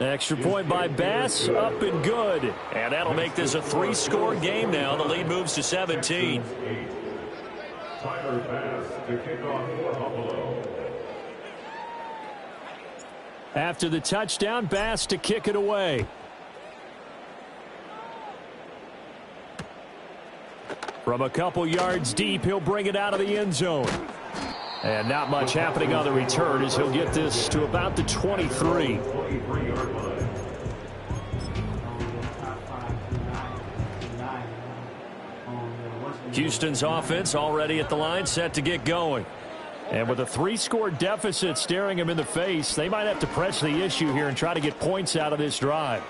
Extra point by Bass, up and good. And that'll make this a 3-score game now. The lead moves to 17. Tyler Bass to kick off for Buffalo. After the touchdown, Bass to kick it away. From a couple yards deep, he'll bring it out of the end zone. And not much happening on the return as he'll get this to about the 23. Houston's offense already at the line, set to get going. And with a 3-score deficit staring him in the face, they might have to press the issue here and try to get points out of this drive.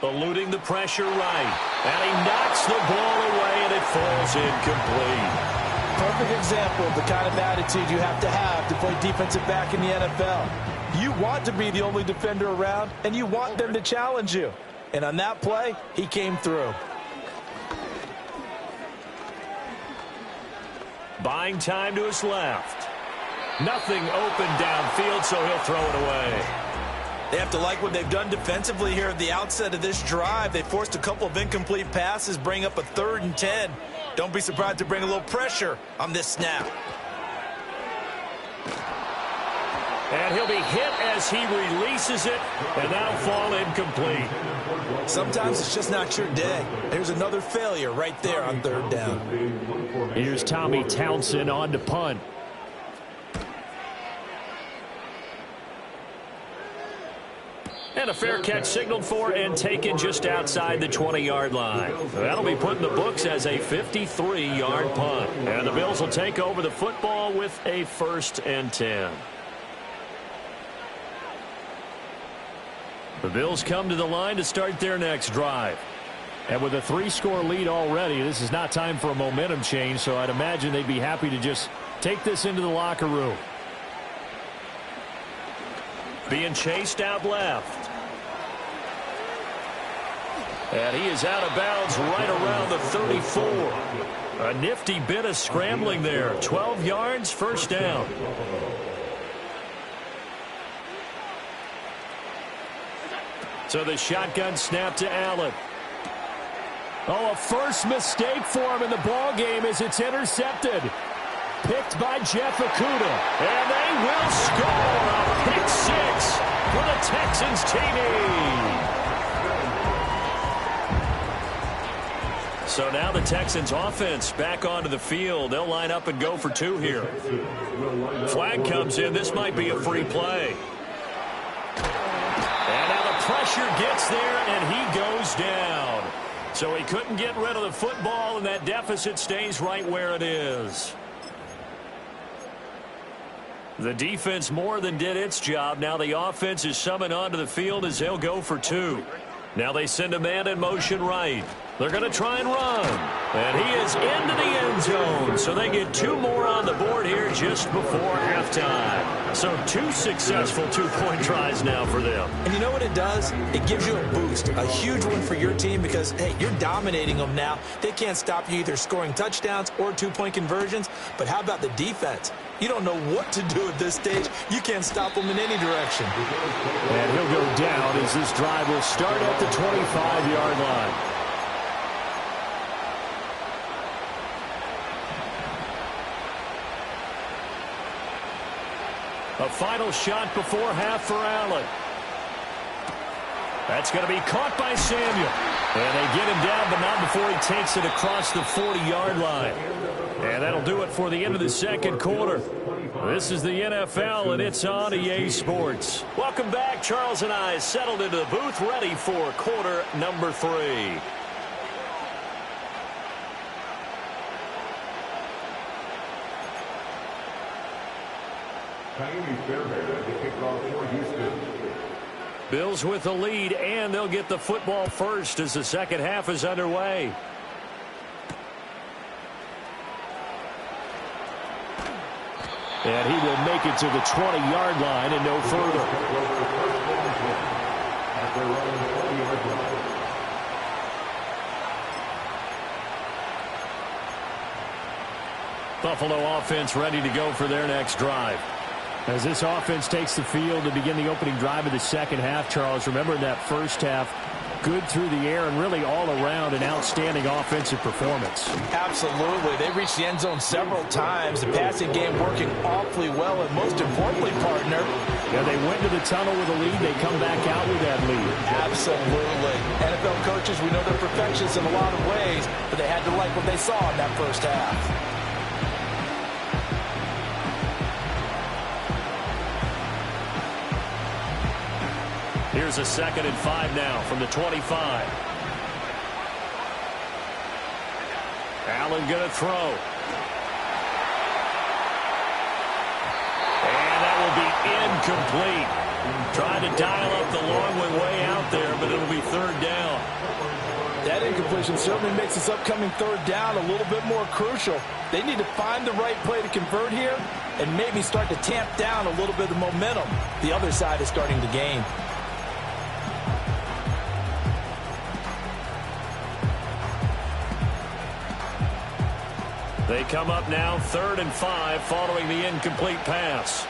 Eluding the pressure right. And he knocks the ball away, and it falls incomplete. Perfect example of the kind of attitude you have to play defensive back in the NFL. You want to be the only defender around, and you want them to challenge you. And on that play, he came through. Buying time to his left. Nothing open downfield, so he'll throw it away. They have to like what they've done defensively here at the outset of this drive. They forced a couple of incomplete passes, bring up a 3rd and 10. Don't be surprised to bring a little pressure on this snap. And he'll be hit as he releases it, and that'll fall incomplete. Sometimes it's just not your day. There's another failure right there on 3rd down. Here's Tommy Townsend on to punt. And a fair catch signaled for and taken just outside the 20-yard line. That'll be put in the books as a 53-yard punt. And the Bills will take over the football with a 1st and 10. The Bills come to the line to start their next drive. And with a 3-score lead already, this is not time for a momentum change, so I'd imagine they'd be happy to just take this into the locker room. Being chased out left. And he is out of bounds right around the 34. A nifty bit of scrambling there. 12 yards, 1st down. So the shotgun snap to Allen. Oh, a first mistake for him in the ball game as it's intercepted. Picked by Jeff Okudah. And they will score a pick 6 for the Texans TV. So now the Texans offense back onto the field. They'll line up and go for 2 here. Flag comes in. This might be a free play. And now the pressure gets there, and he goes down. So he couldn't get rid of the football, and that deficit stays right where it is. The defense more than did its job. Now the offense is summoned onto the field as they'll go for 2. Now they send a man in motion right. They're going to try and run. And he is into the end zone. So they get 2 more on the board here just before halftime. So 2 successful 2-point tries now for them. And you know what it does? It gives you a boost, a huge one for your team because, hey, you're dominating them now. They can't stop you either scoring touchdowns or 2-point conversions. But how about the defense? You don't know what to do at this stage. You can't stop them in any direction. And he'll go down as this drive will start at the 25-yard line. A final shot before half for Allen. That's going to be caught by Samuel. And they get him down, but not before he takes it across the 40-yard line. And that'll do it for the end of the 2nd quarter. This is the NFL, and it's on EA Sports. Welcome back. Charles and I settled into the booth, ready for quarter number 3. Bills with the lead, and they'll get the football first as the second half is underway. And he will make it to the 20-yard line and no further. Buffalo offense ready to go for their next drive. As this offense takes the field to begin the opening drive of the second half, Charles, remember in that first half, good through the air and really all around an outstanding offensive performance. Absolutely. They reached the end zone several times. The passing game working awfully well, and most importantly, partner, yeah, they went to the tunnel with a lead. They come back out with that lead. Absolutely. NFL coaches, we know they're perfectionists in a lot of ways, but they had to like what they saw in that first half. Here's a 2nd and 5 now from the 25. Allen going to throw. And that will be incomplete. Trying to dial up the long one way out there, but it'll be 3rd down. That incompletion certainly makes this upcoming 3rd down a little bit more crucial. They need to find the right play to convert here and maybe start to tamp down a little bit of the momentum the other side is starting to gain. They come up now 3rd and 5 following the incomplete pass.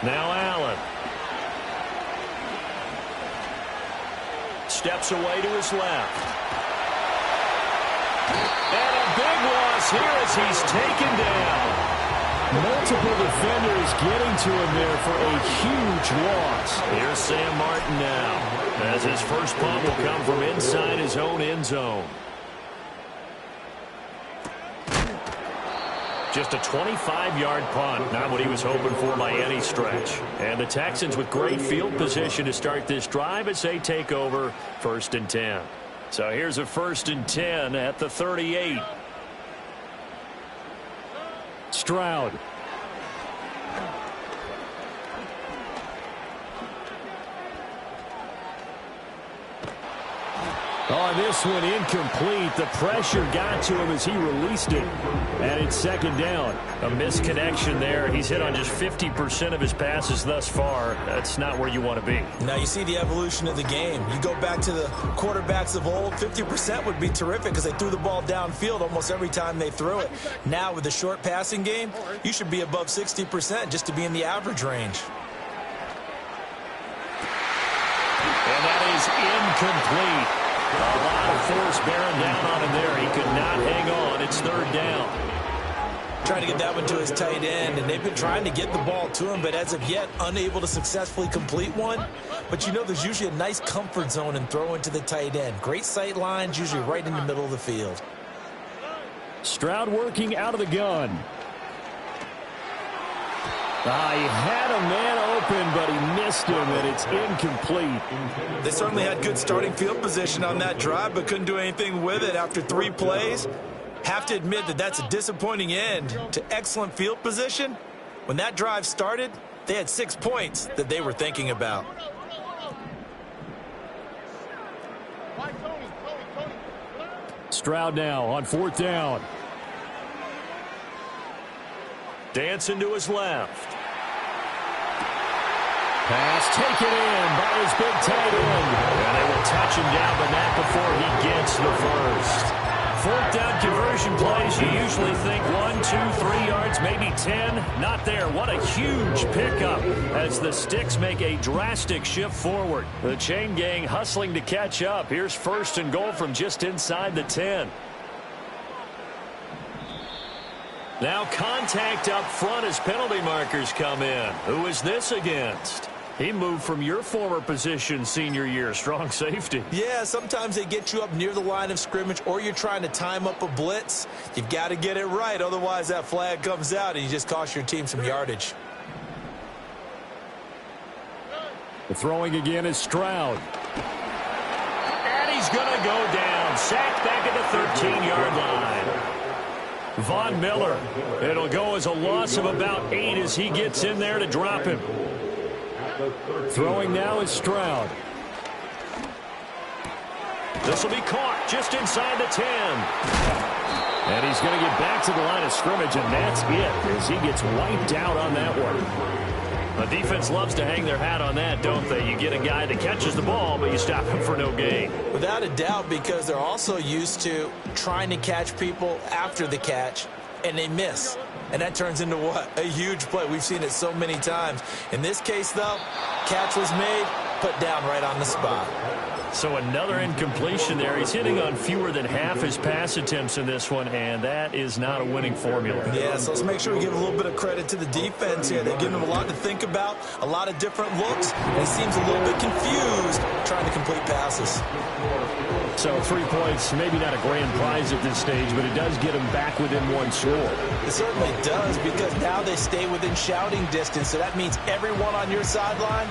Now Allen. Steps away to his left. And a big loss here as he's taken down. Multiple defenders getting to him there for a huge loss. Here's Sam Martin now, as his first punt will come from inside his own end zone. Just a 25-yard punt, not what he was hoping for by any stretch. And the Texans with great field position to start this drive as they take over 1st and 10. So here's a 1st and 10 at the 38. Stroud. On this one, incomplete. The pressure got to him as he released it. And it's 2nd down. A misconnection there. He's hit on just 50% of his passes thus far. That's not where you want to be. Now you see the evolution of the game. You go back to the quarterbacks of old, 50% would be terrific because they threw the ball downfield almost every time they threw it. Now with the short passing game, you should be above 60% just to be in the average range. And that is incomplete. A lot of force bearing down on him there. He could not hang on. It's 3rd down. Trying to get that one to his tight end, and they've been trying to get the ball to him, but as of yet, unable to successfully complete one. But you know there's usually a nice comfort zone in throwing to the tight end. Great sight lines, usually right in the middle of the field. Stroud working out of the gun. He had a man open, but he missed him, and it's incomplete. They certainly had good starting field position on that drive, but couldn't do anything with it after 3 plays. Have to admit that that's a disappointing end to excellent field position. When that drive started, they had 6 points that they were thinking about. Stroud now on 4th down. Dancing to his left. Pass taken in by his big tight end. And they will touch him down, but not before he gets the first. 4th down conversion plays, you usually think 1, 2, 3 yards, maybe 10. Not there. What a huge pickup as the Sticks make a drastic shift forward. The chain gang hustling to catch up. Here's 1st and goal from just inside the 10. Now contact up front as penalty markers come in. Who is this against? He moved from your former position senior year, strong safety. Yeah, sometimes they get you up near the line of scrimmage or you're trying to time up a blitz. You've got to get it right, otherwise that flag comes out and you just cost your team some yardage. The throwing again is Stroud. And he's going to go down. Sacked back at the 13-yard line. Von Miller. It'll go as a loss of about 8 as he gets in there to drop him. Throwing now is Stroud. This will be caught just inside the 10. And he's going to get back to the line of scrimmage, and that's it as he gets wiped out on that one. The defense loves to hang their hat on that, don't they? You get a guy that catches the ball, but you stop him for no gain. Without a doubt, because they're also used to trying to catch people after the catch, and they miss. And that turns into what? A huge play. We've seen it so many times. In this case, though, catch was made, put down right on the spot. So another incompletion there. He's hitting on fewer than half his pass attempts in this one, and that is not a winning formula. Yeah, so let's make sure we give a little bit of credit to the defense here. They've given him a lot to think about, a lot of different looks, and he seems a little bit confused trying to complete passes. So 3 points, maybe not a grand prize at this stage, but it does get them back within one score. It certainly does, because now they stay within shouting distance, so that means everyone on your sideline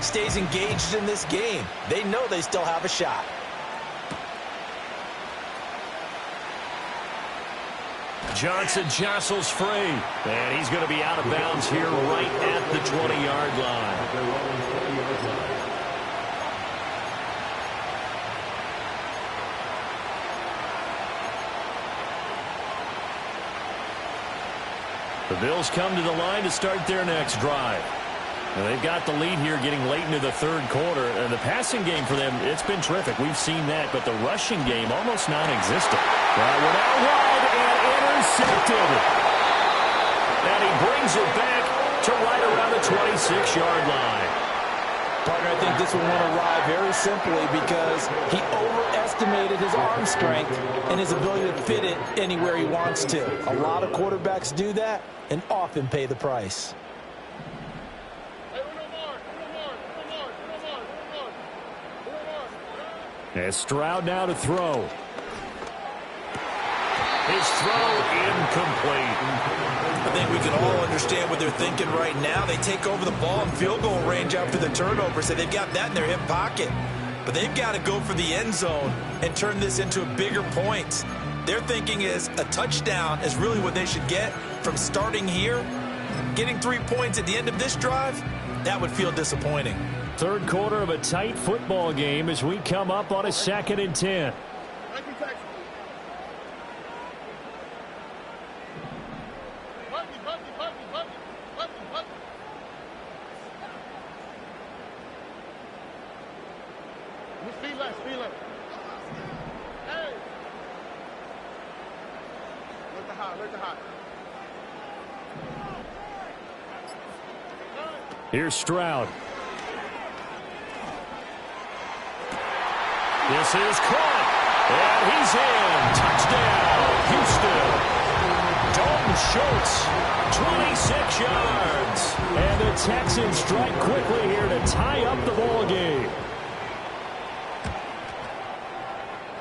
stays engaged in this game. They know they still have a shot. Johnson jostles free, and he's going to be out of bounds here right at the 20-yard line. The Bills come to the line to start their next drive. Now they've got the lead here getting late into the third quarter. And the passing game for them, it's been terrific. We've seen that, but the rushing game almost non-existent. That one out wide and intercepted. And he brings it back to right around the 26-yard line. Partner, I think this one won't arrive very simply because he overestimated his arm strength and his ability to fit it anywhere he wants to. A lot of quarterbacks do that and often pay the price. As Stroud now to throw. His throw incomplete. I think we can all understand what they're thinking right now. They take over the ball in field goal range after the turnover, so they've got that in their hip pocket. But they've got to go for the end zone and turn this into a bigger point. Their thinking is a touchdown is really what they should get from starting here. Getting 3 points at the end of this drive, that would feel disappointing. Third quarter of a tight football game as we come up on a 2nd and 10. Here's Stroud. This is caught, and he's in. Touchdown, Houston. Dalton Schultz, 26 yards. And the Texans strike quickly here to tie up the ball game.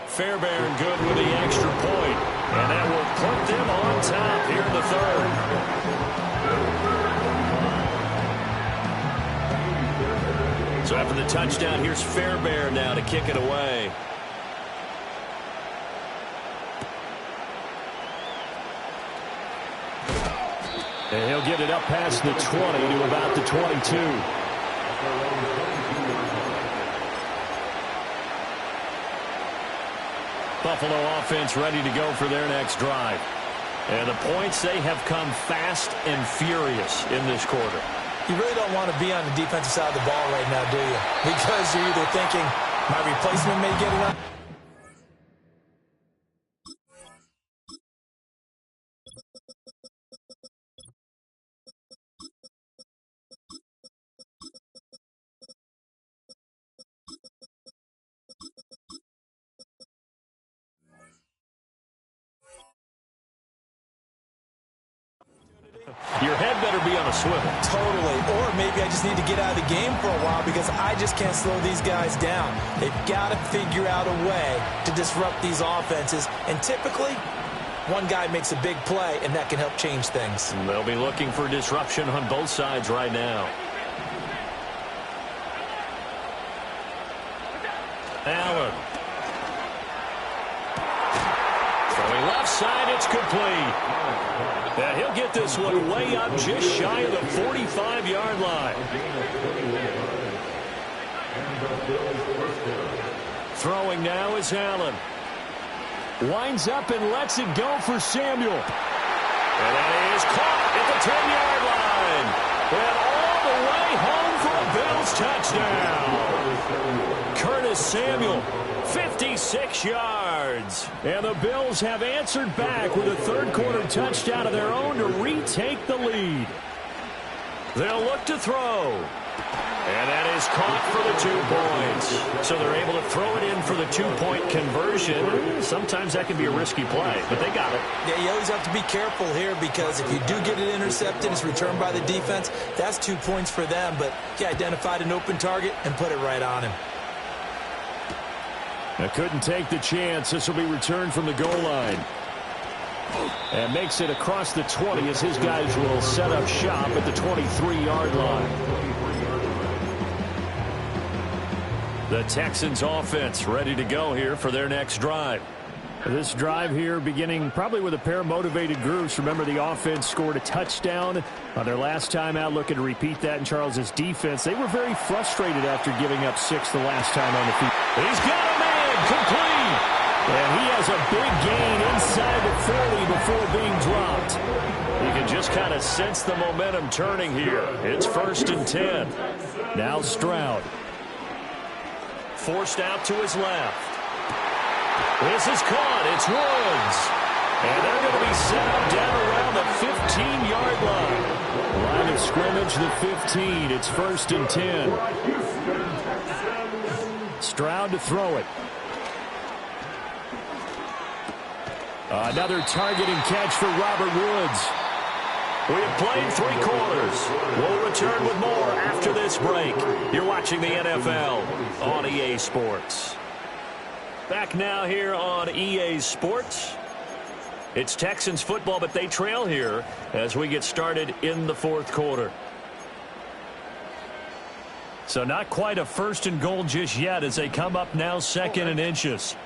Fairbairn good with the extra point, and that will put them on top here in the third. So after the touchdown, here's Fairbairn now to kick it away. And he'll get it up past the 20 to about the 22. Buffalo offense ready to go for their next drive. And the points, they have come fast and furious in this quarter. You really don't want to be on the defensive side of the ball right now, do you? Because you're either thinking, my replacement may get it up. Your head better be on a swivel. Totally. Or maybe I just need to get out of the game for a while because I just can't slow these guys down. They've got to figure out a way to disrupt these offenses. And typically, one guy makes a big play, and that can help change things. They'll be looking for disruption on both sides right now. Allen. Throwing left side, it's complete. And he'll get this one way up just shy of the 45-yard line. Throwing now is Allen. Winds up and lets it go for Samuel. And that is caught at the 10-yard line. And all the Bills touchdown. Curtis Samuel, 56 yards. And the Bills have answered back with a third-quarter touchdown of their own to retake the lead. They'll look to throw. And that is caught for the 2 points. So they're able to throw it in for the 2-point conversion. Sometimes that can be a risky play, but they got it. Yeah, you always have to be careful here because if you do get it intercepted, it's returned by the defense. That's 2 points for them, but he identified an open target and put it right on him. I couldn't take the chance. This will be returned from the goal line. And makes it across the 20 as his guys will set up shop at the 23-yard line. The Texans offense ready to go here for their next drive. This drive here beginning probably with a pair of motivated groups. Remember, the offense scored a touchdown on their last time out, looking to repeat that in Charles's defense. They were very frustrated after giving up 6 the last time on the field. He's got a man complete. And he has a big gain inside the 40 before being dropped. You can just kind of sense the momentum turning here. It's 1st and 10. Now Stroud. Forced out to his left. This is caught. It's Woods. And they're going to be set up down around the 15-yard line. Line of scrimmage, the 15. It's 1st and 10. Stroud to throw it. Another target and catch for Robert Woods. We have played 3 quarters. We'll return with more after this break. You're watching the NFL on EA Sports. Back now here on EA Sports. It's Texans football, but they trail here as we get started in the 4th quarter. So not quite a 1st and goal just yet as they come up now 2nd and inches.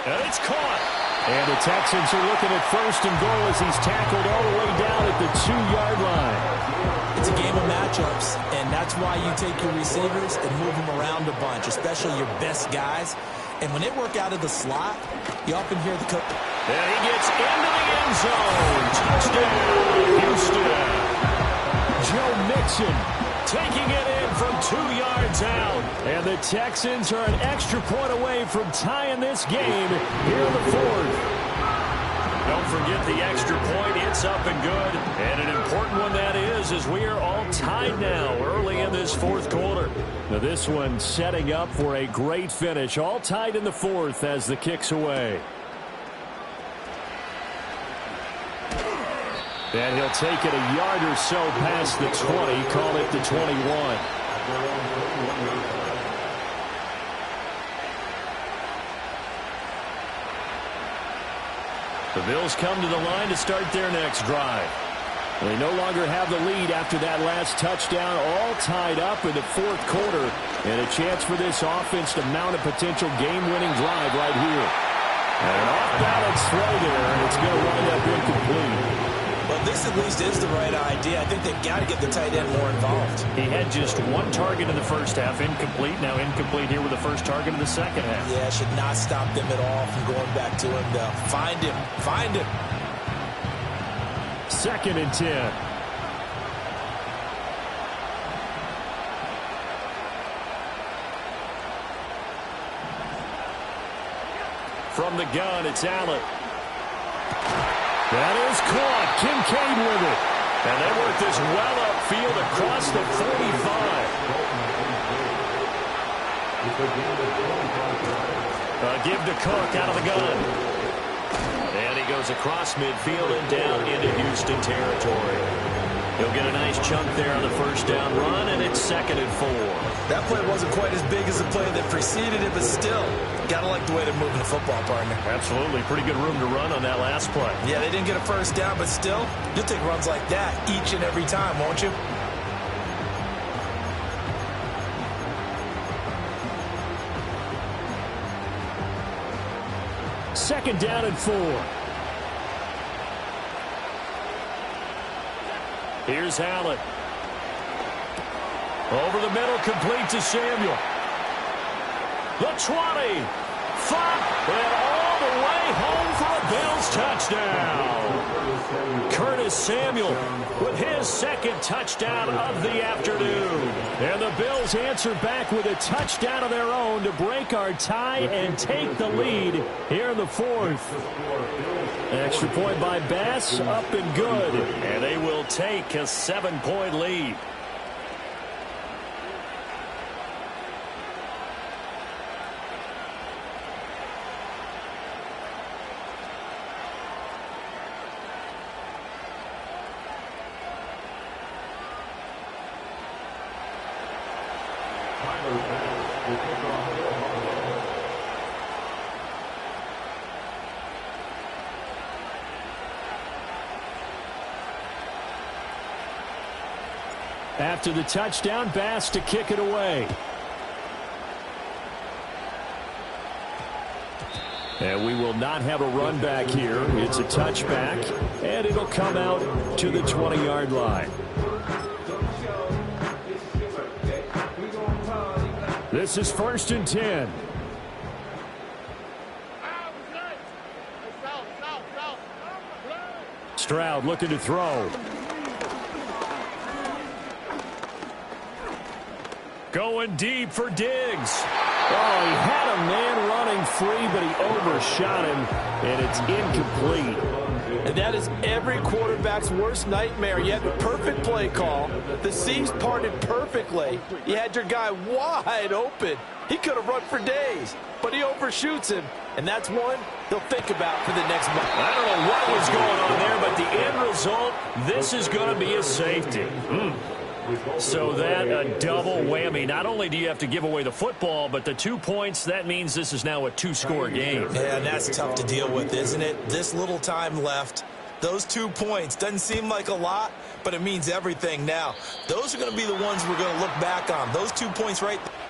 And it's caught. And the Texans are looking at 1st and goal as he's tackled all the way down at the 2-yard line. It's a game of matchups, and that's why you take your receivers and move them around a bunch, especially your best guys. And when they work out of the slot, you often hear the coach. And he gets into the end zone. Touchdown, Houston. Joe Mixon taking it in from 2 yards out. And the Texans are an extra point away from tying this game here in the 4th. Don't forget the extra point. It's up and good. And an important one that is, as we are all tied now early in this 4th quarter. Now this one setting up for a great finish. All tied in the 4th as the kick's away. And he'll take it a yard or so past the 20, call it the 21. The Bills come to the line to start their next drive. They no longer have the lead after that last touchdown, all tied up in the 4th quarter. And a chance for this offense to mount a potential game-winning drive right here. And an off-balance throw there, and it's going to wind up incomplete. Well, this at least is the right idea. I think they've got to get the tight end more involved. He had just 1 target in the first half, incomplete. Now incomplete here with the first target in the second half. Yeah, should not stop them at all from going back to him, though. Find him. Find him. 2nd and 10. From the gun, it's Allen. That is caught. Kincaid with it. And they work this well upfield across the 45. Give to Cook out of the gun. And he goes across midfield and down into Houston territory. He'll get a nice chunk there on the first down run, and it's 2nd and 4. That play wasn't quite as big as the play that preceded it, but still, gotta like the way they're moving the football, partner. Absolutely. Pretty good room to run on that last play. Yeah, they didn't get a first down, but still, you'll take runs like that each and every time, won't you? Second down and 4. Here's Allen. Over the middle, complete to Samuel. The 20. 5, and all the way home for a Bills touchdown. Curtis Samuel with his second touchdown of the afternoon. And the Bills answer back with a touchdown of their own to break our tie and take the lead here in the fourth. Extra point by Bass, up and good. And they will take a 7-point lead. After the touchdown, Bass to kick it away. And we will not have a run back here. It's a touchback, and it'll come out to the 20-yard line. This is 1st and 10. Stroud looking to throw. Going deep for Diggs. Oh, he had a man running free, but he overshot him, and it's incomplete. And that is every quarterback's worst nightmare. You had the perfect play call. The seams parted perfectly. You had your guy wide open. He could have run for days, but he overshoots him. And that's one he'll think about for the next month. I don't know what was going on there, but the end result, this is going to be a safety. So that a double whammy. Not only do you have to give away the football, but the 2 points, that means this is now a 2-score game. Yeah, and that's tough to deal with, isn't it? This little time left. Those 2 points doesn't seem like a lot, but it means everything now. Those are going to be the ones we're going to look back on. Those 2 points right there.